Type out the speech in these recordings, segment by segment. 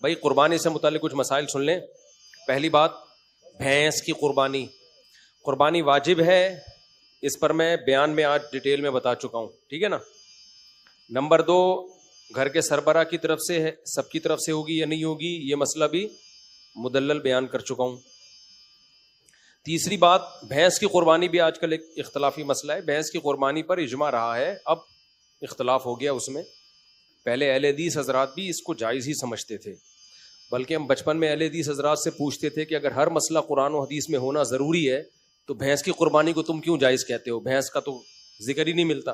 بھائی قربانی سے متعلق کچھ مسائل سن لیں. پہلی بات، بھینس کی قربانی واجب ہے، اس پر میں بیان میں آج ڈیٹیل میں بتا چکا ہوں، ٹھیک ہے نا. نمبر 2، گھر کے سربراہ کی طرف سے ہے، سب کی طرف سے ہوگی یا نہیں ہوگی، یہ مسئلہ بھی مدلل بیان کر چکا ہوں. تیسری بات، بھینس کی قربانی بھی آج کل ایک اختلافی مسئلہ ہے. بھینس کی قربانی پر اجماع رہا ہے، اب اختلاف ہو گیا اس میں. پہلے اہل حدیث حضرات بھی اس کو جائز ہی سمجھتے تھے، بلکہ ہم بچپن میں اہل حدیث حضرات سے پوچھتے تھے کہ اگر ہر مسئلہ قرآن و حدیث میں ہونا ضروری ہے تو بھینس کی قربانی کو تم کیوں جائز کہتے ہو؟ بھینس کا تو ذکر ہی نہیں ملتا.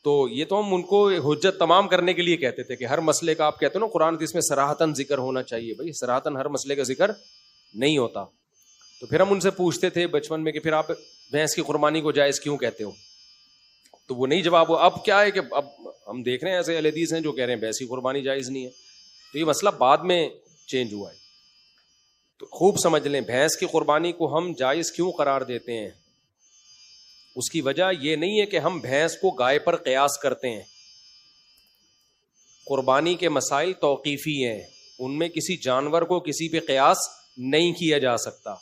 تو یہ تو ہم ان کو حجت تمام کرنے کے لیے کہتے تھے کہ ہر مسئلے کا آپ کہتے ہو نا قرآن حدیث میں صراحتاً ذکر ہونا چاہیے. بھائی صراحتاً ہر مسئلے کا ذکر نہیں ہوتا. تو پھر ہم ان سے پوچھتے تھے بچپن میں کہ پھر آپ بھینس کی قربانی کو جائز کیوں کہتے ہو؟ تو وہ نہیں جواب ہوا. اب کیا ہے کہ اب ہم دیکھ رہے ہیں ایسے اہل حدیث ہیں جو کہہ رہے ہیں بھینس کی قربانی جائز نہیں ہے. تو یہ مسئلہ بعد میں چینج ہوا ہے. تو خوب سمجھ لیں، بھینس کی قربانی کو ہم جائز کیوں قرار دیتے ہیں؟ اس کی وجہ یہ نہیں ہے کہ ہم بھینس کو گائے پر قیاس کرتے ہیں. قربانی کے مسائل توقیفی ہیں، ان میں کسی جانور کو کسی پہ قیاس نہیں کیا جا سکتا.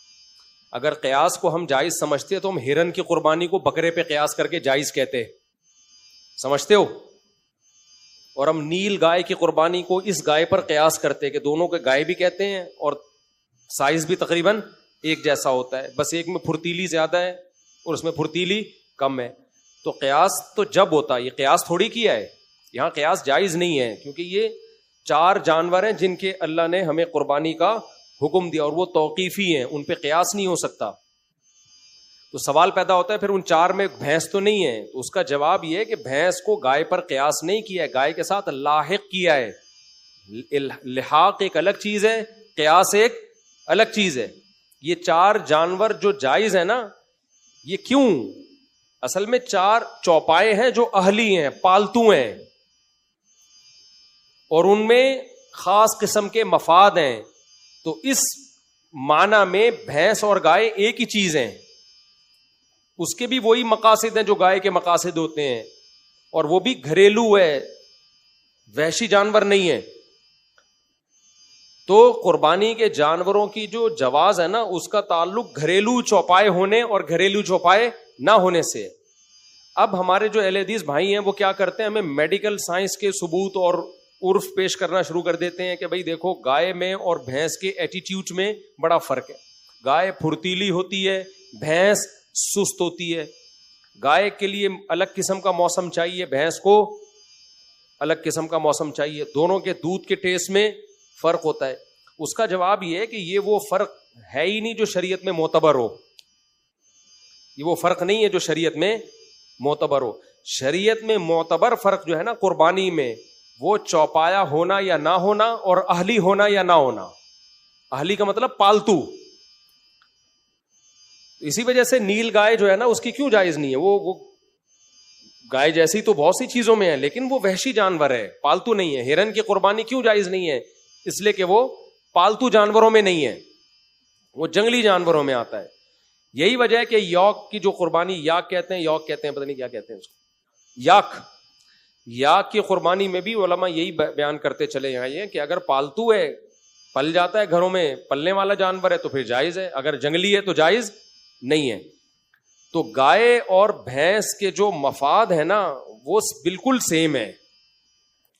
اگر قیاس کو ہم جائز سمجھتے تو ہم ہرن کی قربانی کو بکرے پہ قیاس کر کے جائز کہتے، سمجھتے ہو؟ اور ہم نیل گائے کی قربانی کو اس گائے پر قیاس کرتے کہ دونوں کے گائے بھی کہتے ہیں اور سائز بھی تقریباً ایک جیسا ہوتا ہے، بس ایک میں پھرتیلی زیادہ ہے اور اس میں پھرتیلی کم ہے. تو قیاس تو جب ہوتا ہے، یہ قیاس تھوڑی کیا ہے، یہاں قیاس جائز نہیں ہے، کیونکہ یہ 4 جانور ہیں جن کے اللہ نے ہمیں قربانی کا حکم دیا اور وہ توقیفی ہیں، ان پہ قیاس نہیں ہو سکتا. تو سوال پیدا ہوتا ہے پھر ان 4 میں بھینس تو نہیں ہے. تو اس کا جواب یہ ہے کہ بھینس کو گائے پر قیاس نہیں کیا ہے، گائے کے ساتھ لاحق کیا ہے. لحاق ایک الگ چیز ہے، قیاس ایک الگ چیز ہے. یہ 4 جانور جو جائز ہے نا، یہ کیوں؟ اصل میں 4 چوپائے ہیں جو اہلی ہیں، پالتو ہیں، اور ان میں خاص قسم کے مفاد ہیں. تو اس معنی میں بھینس اور گائے ایک ہی چیز ہیں، اس کے بھی وہی مقاصد ہیں جو گائے کے مقاصد ہوتے ہیں، اور وہ بھی گھریلو ہے، وحشی جانور نہیں ہے. تو قربانی کے جانوروں کی جو جواز ہے نا، اس کا تعلق گھریلو چوپائے ہونے اور گھریلو چوپائے نہ ہونے سے. اب ہمارے جو اہل حدیث بھائی ہیں وہ کیا کرتے ہیں، ہمیں میڈیکل سائنس کے ثبوت اور عرف پیش کرنا شروع کر دیتے ہیں کہ بھئی دیکھو گائے میں اور بھینس کے ایٹیٹیوڈ میں بڑا فرق ہے. گائے پھرتیلی ہوتی ہے، بھینس سست ہوتی ہے. گائے کے لیے الگ قسم کا موسم چاہیے، بھینس کو الگ قسم کا موسم چاہیے. دونوں کے دودھ کے ٹیسٹ میں فرق ہوتا ہے. اس کا جواب یہ ہے کہ یہ وہ فرق ہے ہی نہیں جو شریعت میں معتبر ہو. یہ وہ فرق نہیں ہے جو شریعت میں معتبر ہو. شریعت میں معتبر فرق جو ہے نا قربانی میں، وہ چوپایا ہونا یا نہ ہونا اور اہلی ہونا یا نہ ہونا. اہلی کا مطلب پالتو. اسی وجہ سے نیل گائے جو ہے نا اس کی کیوں جائز نہیں ہے؟ وہ گائے جیسی تو بہت سی چیزوں میں ہے، لیکن وہ وحشی جانور ہے، پالتو نہیں ہے. ہرن کی قربانی کیوں جائز نہیں ہے؟ اس لیے کہ وہ پالتو جانوروں میں نہیں ہے، وہ جنگلی جانوروں میں آتا ہے. یہی وجہ ہے کہ یوک کی جو قربانی، یاک کہتے ہیں، یوک کہتے ہیں، پتہ نہیں کیا کہتے ہیں اس کو، یاک کی قربانی میں بھی علماء یہی بیان کرتے چلے آئے ہیں کہ اگر پالتو ہے، پل جاتا ہے گھروں میں، پلنے والا جانور ہے تو پھر جائز ہے، اگر جنگلی ہے تو جائز نہیں ہے. تو گائے اور بھینس کے جو مفاد ہے نا وہ بالکل سیم ہے.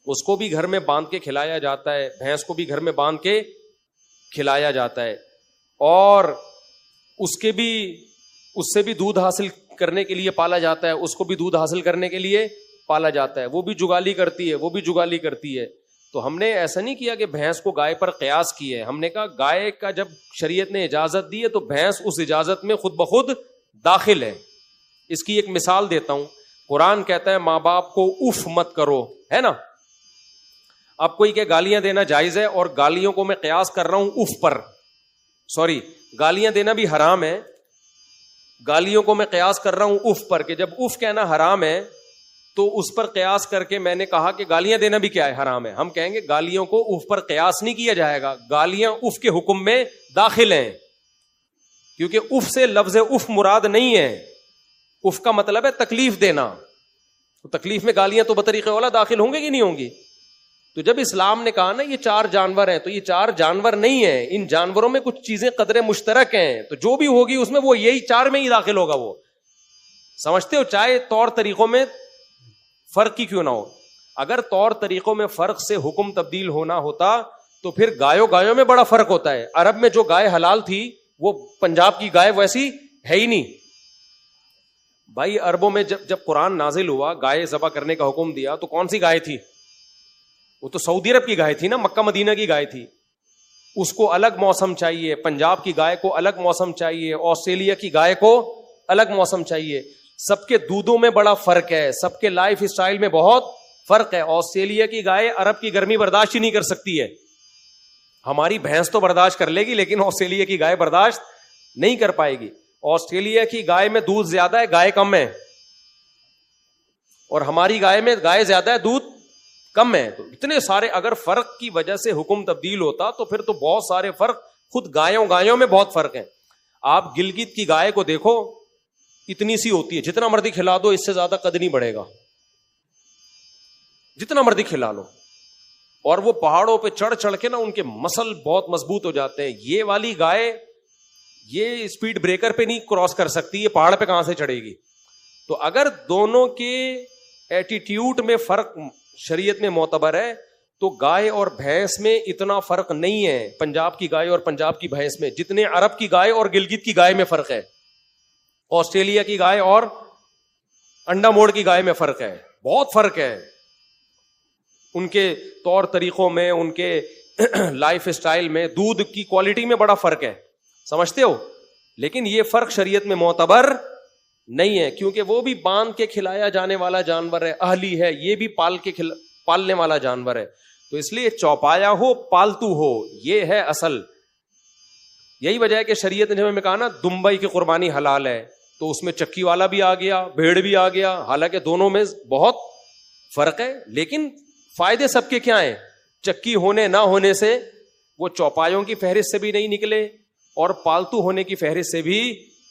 اس کو بھی گھر میں باندھ کے کھلایا جاتا ہے، بھینس کو بھی گھر میں باندھ کے کھلایا جاتا ہے، اور اس سے بھی دودھ حاصل کرنے کے لیے پالا جاتا ہے، اس کو بھی دودھ حاصل کرنے کے لیے پالا جاتا ہے. وہ بھی جگالی کرتی ہے، وہ بھی جگالی کرتی ہے. تو ہم نے ایسا نہیں کیا کہ بھینس کو گائے پر قیاس کی ہے. ہم نے کہا گائے کا جب شریعت نے اجازت دی ہے تو بھینس اس اجازت میں خود بخود داخل ہے. اس کی ایک مثال دیتا ہوں. قرآن کہتا ہے ماں باپ کو اف مت کرو، ہے نا. اب کوئی کہ گالیاں دینا جائز ہے، اور گالیوں کو میں قیاس کر رہا ہوں اف پر. سوری، گالیاں دینا بھی حرام ہے، گالیوں کو میں قیاس کر رہا ہوں اف پر، کہ جب اف کہنا حرام ہے تو اس پر قیاس کر کے میں نے کہا کہ گالیاں دینا بھی کیا ہے، حرام ہے. ہم کہیں گے گالیوں کو اف پر قیاس نہیں کیا جائے گا، گالیاں اف کے حکم میں داخل ہیں، کیونکہ اف سے لفظ اف مراد نہیں ہے. اف کا مطلب ہے تکلیف دینا. تو تکلیف میں گالیاں تو بطریق اولا داخل ہوں گی کہ نہیں ہوں گی؟ تو جب اسلام نے کہا نا یہ 4 جانور ہیں، تو یہ 4 جانور نہیں ہیں، ان جانوروں میں کچھ چیزیں قدرے مشترک ہیں، تو جو بھی ہوگی اس میں وہ یہی 4 میں ہی داخل ہوگا. وہ سمجھتے ہو؟ چاہے طور طریقوں میں فرق ہی کیوں نہ ہو. اگر طور طریقوں میں فرق سے حکم تبدیل ہونا ہوتا تو پھر گایوں میں بڑا فرق ہوتا ہے. عرب میں جو گائے حلال تھی وہ پنجاب کی گائے ویسی ہے ہی نہیں بھائی. عربوں میں جب قرآن نازل ہوا، گائے ذبح کرنے کا حکم دیا، تو کون سی گائے تھی؟ وہ تو سعودی عرب کی گائے تھی نا، مکہ مدینہ کی گائے تھی. اس کو الگ موسم چاہیے، پنجاب کی گائے کو الگ موسم چاہیے، آسٹریلیا کی گائے کو الگ موسم چاہیے. سب کے دودھوں میں بڑا فرق ہے، سب کے لائف اسٹائل میں بہت فرق ہے. آسٹریلیا کی گائے عرب کی گرمی برداشت ہی نہیں کر سکتی ہے. ہماری بھینس تو برداشت کر لے گی لیکن آسٹریلیا کی گائے برداشت نہیں کر پائے گی. آسٹریلیا کی گائے میں دودھ زیادہ ہے، گائے کم ہے، اور ہماری گائے میں گائے زیادہ ہے، دودھ کم ہے. تو اتنے سارے اگر فرق کی وجہ سے حکم تبدیل ہوتا تو پھر تو بہت سارے فرق، خود گایوں میں بہت فرق ہے. آپ گلگت کی گائے کو دیکھو، اتنی سی ہوتی ہے، جتنا مرضی کھلا دو اس سے زیادہ قد نہیں بڑھے گا، جتنا مرضی کھلا لو. اور وہ پہاڑوں پہ چڑھ کے نا ان کے مسل بہت مضبوط ہو جاتے ہیں. یہ والی گائے یہ اسپیڈ بریکر پہ نہیں کراس کر سکتی، یہ پہاڑ پہ کہاں سے چڑھے گی؟ تو اگر دونوں کے ایٹیٹیوڈ میں فرق شریعت میں معتبر ہے تو گائے اور بھینس میں اتنا فرق نہیں ہے. پنجاب کی گائے اور پنجاب کی بھینس میں جتنے عرب کی گائے اور گلگت کی گائے میں فرق ہے، آسٹریلیا کی گائے اور انڈا موڑ کی گائے میں فرق ہے، بہت فرق ہے. ان کے طور طریقوں میں، ان کے لائف اسٹائل میں، دودھ کی کوالٹی میں بڑا فرق ہے، سمجھتے ہو؟ لیکن یہ فرق شریعت میں معتبر نہیں ہے، کیونکہ وہ بھی باندھ کے کھلایا جانے والا جانور ہے، اہلی ہے، یہ بھی پالنے والا جانور ہے. تو اس لیے چوپایا ہو پالتو ہو، یہ ہے اصل. یہی وجہ ہے کہ شریعت نے ہمیں کہا نا دمبئی کی قربانی حلال ہے، تو اس میں چکی والا بھی آ گیا، بھیڑ بھی آ گیا. حالانکہ دونوں میں بہت فرق ہے، لیکن فائدے سب کے کیا ہیں؟ چکی ہونے نہ ہونے سے وہ چوپایوں کی فہرست سے بھی نہیں نکلے اور پالتو ہونے کی فہرست سے بھی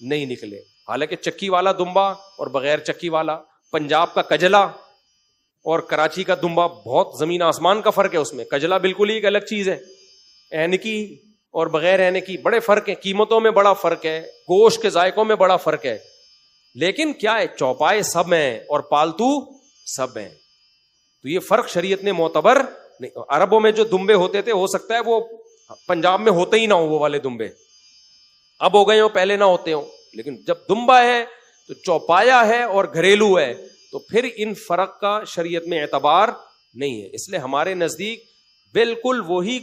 نہیں نکلے. حالانکہ چکی والا دمبا اور بغیر چکی والا، پنجاب کا کجلا اور کراچی کا دمبا بہت زمین آسمان کا فرق ہے. اس میں کجلا بالکل ہی ایک الگ چیز ہے، اینکی اور بغیر اینکی بڑے فرق ہیں، قیمتوں میں بڑا فرق ہے، گوشت کے ذائقوں میں بڑا فرق ہے. لیکن کیا ہے؟ چوپائے سب ہیں اور پالتو سب ہیں. تو یہ فرق شریعت نے معتبر نہیں. عربوں میں جو دمبے ہوتے تھے ہو سکتا ہے وہ پنجاب میں ہوتے ہی نہ ہو، وہ والے دمبے اب ہو گئے ہوں، پہلے نہ ہوتے ہوں. لیکن جب دمبا ہے تو چوپایا ہے اور گھریلو ہے، تو پھر ان فرق کا شریعت میں اعتبار نہیں ہے. اس لیے ہمارے نزدیک بالکل وہی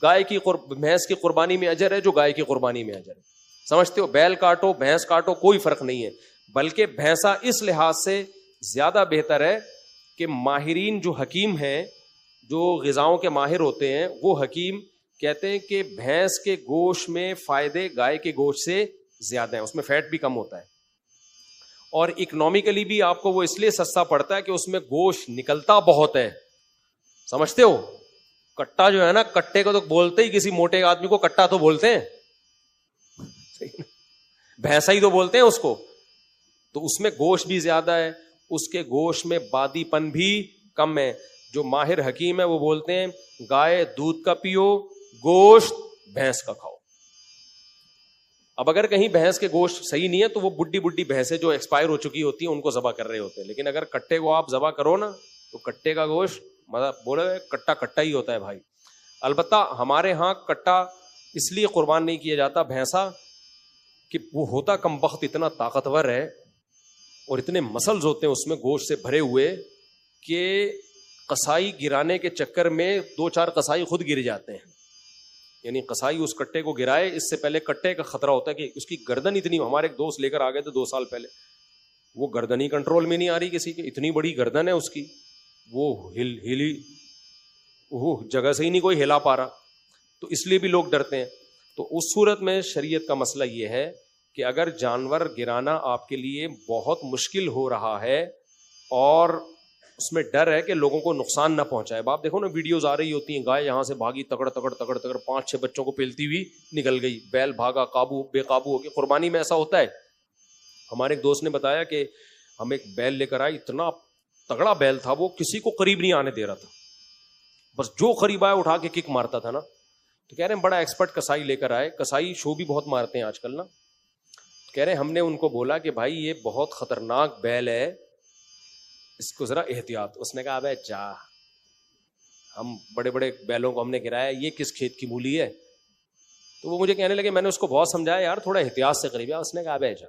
گائے کی بھینس کی قربانی میں اجر ہے جو گائے کی قربانی میں اجر ہے. سمجھتے ہو؟ بیل کاٹو بھینس کاٹو کوئی فرق نہیں ہے، بلکہ بھینسا اس لحاظ سے زیادہ بہتر ہے کہ ماہرین جو حکیم ہیں، جو غذاؤں کے ماہر ہوتے ہیں، وہ حکیم کہتے ہیں کہ بھینس کے گوشت میں فائدے گائے کے گوشت سے زیادہ ہیں، اس میں فیٹ بھی کم ہوتا ہے، اور اکنومیکلی بھی آپ کو وہ اس لیے سستا پڑتا ہے کہ اس میں گوشت نکلتا بہت ہے. سمجھتے ہو؟ کٹا جو ہے نا، کٹے کو تو بولتے ہی کسی موٹے آدمی کو کٹا تو بولتے ہیں، بھینسا ہی تو بولتے ہیں اس کو. تو اس میں گوشت بھی زیادہ ہے، اس کے گوشت میں بادی پن بھی کم ہے. جو ماہر حکیم ہے وہ بولتے ہیں گائے دودھ کا پیو، گوشت بھینس کا کھاؤ. اب اگر کہیں بھینس کے گوشت صحیح نہیں ہے تو وہ بڈی بھینسیں جو ایکسپائر ہو چکی ہوتی ہیں ان کو ذبح کر رہے ہوتے ہیں. لیکن اگر کٹے کو آپ ذبح کرو نا تو کٹے کا گوشت بولے کٹا ہی ہوتا ہے بھائی. البتہ ہمارے ہاں کٹا اس لیے قربان نہیں کیا جاتا بھینسا کہ وہ ہوتا کم بخت اتنا طاقتور ہے اور اتنے مسلز ہوتے ہیں اس میں گوشت سے بھرے ہوئے کہ قصائی گرانے کے چکر میں 2-4 قصائی خود گر جاتے ہیں. یعنی قصائی اس کٹے کو گرائے اس سے پہلے کٹے کا خطرہ ہوتا ہے کہ اس کی گردن اتنی، ہمارے ایک دوست لے کر آ گئے تھے 2 سال پہلے، وہ گردن ہی کنٹرول میں نہیں آ رہی کسی کے، اتنی بڑی گردن ہے اس کی، وہ ہلی وہ جگہ سے ہی نہیں کوئی ہلا پا رہا. تو اس لیے بھی لوگ ڈرتے ہیں. تو اس صورت میں شریعت کا مسئلہ یہ ہے کہ اگر جانور گرانا آپ کے لیے بہت مشکل ہو رہا ہے اور اس میں ڈر ہے کہ لوگوں کو نقصان نہ پہنچائے. آپ دیکھو نا ویڈیوز آ رہی ہوتی ہیں، گائے یہاں سے بھاگی تگڑ 5-6 بچوں کو پیلتی ہوئی نکل گئی، بیل بھاگا بے قابو ہو کے. قربانی میں ایسا ہوتا ہے. ہمارے ایک دوست نے بتایا کہ ہم ایک بیل لے کر آئے، اتنا تگڑا بیل تھا وہ کسی کو قریب نہیں آنے دے رہا تھا، بس جو قریب آیا اٹھا کے کک مارتا تھا نا. تو کہہ رہے ہیں بڑا ایکسپرٹ کسائی لے کر آئے, کسائی شو بھی بہت مارتے ہیں آج کل نا. کہہ رہے ہیں ہم نے ان کو بولا کہ بھائی یہ بہت خطرناک بیل ہے, اس کو ذرا احتیاط. اس نے کہا ابے جا, ہم بڑے بڑے بیلوں کو ہم نے گرایا, یہ کس کھیت کی مولی ہے. تو وہ مجھے کہنے لگے میں نے اس کو بہت سمجھایا یار تھوڑا احتیاط سے قریب ہے. اس نے کہا ابے جا.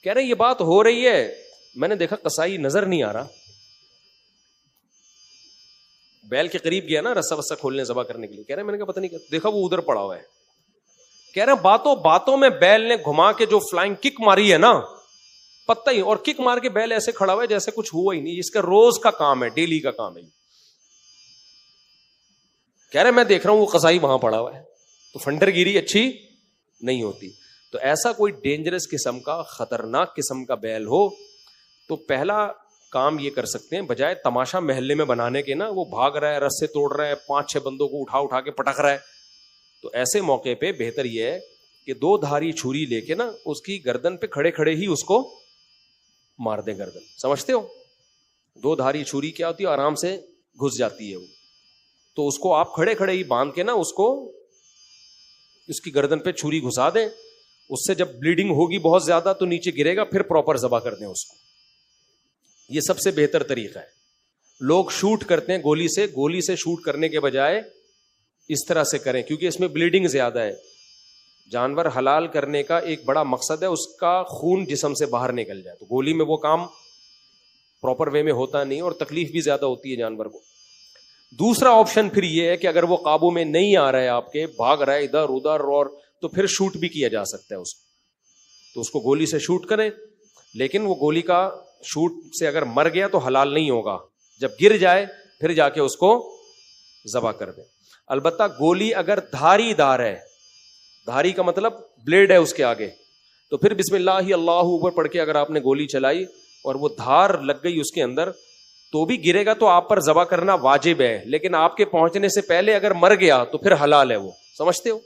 کہہ رہے ہیں یہ بات ہو رہی ہے, میں نے دیکھا کسائی نظر نہیں آ رہا, بیل کے قریب گیا نا رسا وسا کھولنے ذبح کرنے کے لیے. کہہ رہے ہیں میں نے کہا پتہ نہیں, دیکھا وہ ادھر پڑا ہوا ہے. کہہ رہے ہیں باتوں باتوں میں بیل نے گھما کے جو فلائنگ کک ماری ہے نا, پتہ ہی, اور کک مار کے بیل ایسے کھڑا ہوا ہے جیسے کچھ ہوا ہی نہیں. اس کا روز کا کام ہے, ڈیلی کا کام ہے. کہہ رہے میں دیکھ رہا ہوں وہ قصائی وہاں پڑا ہوا ہے. تو فنڈر گیری اچھی نہیں ہوتی. تو ایسا کوئی ڈینجرس قسم کا خطرناک قسم کا بیل ہو تو پہلا کام یہ کر سکتے ہیں, بجائے تماشا محلے میں بنانے کے نا, وہ بھاگ رہا ہے, رسے توڑ رہا ہے, 5-6 بندوں کو اٹھا کے پٹک رہا ہے, تو ایسے موقع پہ بہتر یہ ہے کہ 2 دھاری چھری لے کے نا اس کی گردن پہ کھڑے کھڑے ہی اس کو مار دیں گردن. سمجھتے ہو 2 دھاری چھری کیا ہوتی ہے, آرام سے گھس جاتی ہے وہ. تو اس کو آپ کھڑے کھڑے ہی باندھ کے نا اس کو اس کی گردن پہ چھری گھسا دیں. اس سے جب بلیڈنگ ہوگی بہت زیادہ تو نیچے گرے گا, پھر پراپر ذبح کر دیں اس کو. یہ سب سے بہتر طریقہ ہے. لوگ شوٹ کرتے ہیں گولی سے شوٹ کرنے کے بجائے اس طرح سے کریں, کیونکہ اس میں بلیڈنگ زیادہ ہے. جانور حلال کرنے کا ایک بڑا مقصد ہے اس کا خون جسم سے باہر نکل جائے. تو گولی میں وہ کام پراپر وے میں ہوتا نہیں اور تکلیف بھی زیادہ ہوتی ہے جانور کو. دوسرا آپشن پھر یہ ہے کہ اگر وہ قابو میں نہیں آ رہا ہے آپ کے, بھاگ رہا ہے ادھر ادھر, اور تو پھر شوٹ بھی کیا جا سکتا ہے اس کو. تو اس کو گولی سے شوٹ کریں, لیکن وہ گولی کا شوٹ سے اگر مر گیا تو حلال نہیں ہوگا. جب گر جائے پھر جا کے اس کو ذبح کر دیں. البتہ گولی اگر دھاری دار ہے, دھاری کا مطلب بلیڈ ہے اس کے آگے, تو پھر بسم اللہ اللہ اوپر پڑھ کے اگر آپ نے گولی چلائی اور وہ دھار لگ گئی اس کے اندر, تو بھی گرے گا تو آپ پر ذبح کرنا واجب ہے. لیکن آپ کے پہنچنے سے پہلے اگر مر گیا تو پھر حلال ہے وہ. سمجھتے ہو,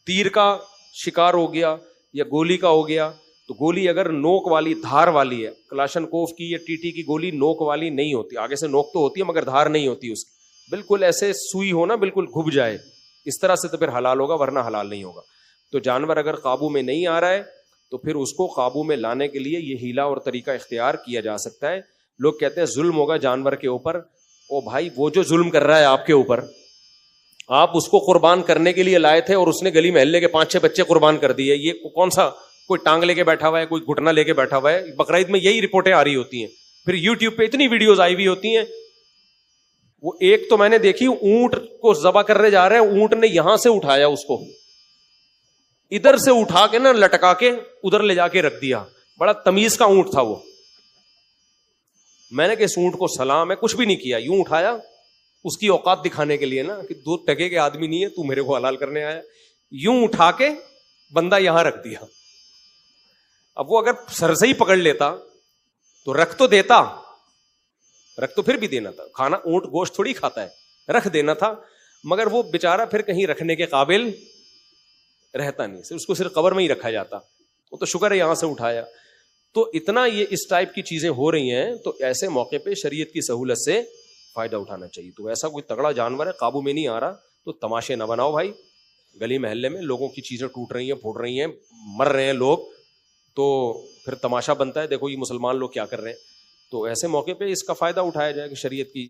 تیر کا شکار ہو گیا یا گولی کا ہو گیا, تو گولی اگر نوک والی دھار والی ہے, کلاشن کوف کی یا ٹی کی گولی نوک والی نہیں ہوتی, آگے سے نوک تو ہوتی ہے مگر دھار نہیں ہوتی اس کی, بالکل ایسے سوئی ہو نا, بالکل گھب جائے, اس طرح سے تو پھر حلال ہوگا, ورنہ حلال نہیں ہوگا. تو جانور اگر قابو میں نہیں آ رہا ہے تو پھر اس کو قابو میں لانے کے لیے یہ ہیلا اور طریقہ اختیار کیا جا سکتا ہے. لوگ کہتے ہیں ظلم ہوگا جانور کے اوپر. او بھائی, وہ جو ظلم کر رہا ہے آپ کے اوپر, آپ اس کو قربان کرنے کے لیے لائے تھے اور اس نے گلی محلے کے 5-6 بچے قربان کر دیے. یہ کون سا کوئی ٹانگ لے کے بیٹھا ہوا ہے, کوئی گھٹنا لے کے بیٹھا ہوا ہے. بقرعید میں یہی رپورٹیں آ رہی ہوتی ہیں, پھر یوٹیوب پہ اتنی ویڈیوز آئی ہوئی ہوتی ہیں. وہ ایک تو میں نے دیکھی, اونٹ کو ذبح کرنے جا رہے ہیں, اونٹ نے یہاں سے اٹھایا اس کو, ادھر سے اٹھا کے نا لٹکا کے ادھر لے جا کے رکھ دیا. بڑا تمیز کا اونٹ تھا وہ. میں نے کہ اس اونٹ کو سلام ہے, کچھ بھی نہیں کیا, یوں اٹھایا اس کی اوقات دکھانے کے لیے نا, کہ 2 ٹکے کے آدمی نہیں ہے, تو میرے کو حلال کرنے آیا. یوں اٹھا کے بندہ یہاں رکھ دیا. اب وہ اگر سر سے ہی پکڑ لیتا تو رکھ تو دیتا, رکھ تو پھر بھی دینا تھا. کھانا اونٹ گوشت تھوڑی کھاتا ہے, رکھ دینا تھا. مگر وہ بیچارہ پھر کہیں رکھنے کے قابل رہتا نہیں, اس کو صرف قبر میں ہی رکھا جاتا. وہ تو شکر ہے یہاں سے اٹھایا. تو اتنا یہ اس ٹائپ کی چیزیں ہو رہی ہیں, تو ایسے موقع پہ شریعت کی سہولت سے فائدہ اٹھانا چاہیے. تو ایسا کوئی تگڑا جانور ہے قابو میں نہیں آ رہا تو تماشے نہ بناؤ بھائی. گلی محلے میں لوگوں کی چیزیں ٹوٹ رہی ہیں, پھوٹ رہی ہیں, مر رہے ہیں لوگ, تو پھر تماشا بنتا ہے دیکھو یہ مسلمان لوگ کیا کر رہے ہیں. تو ایسے موقع پہ اس کا فائدہ اٹھایا جائے کہ شریعت کی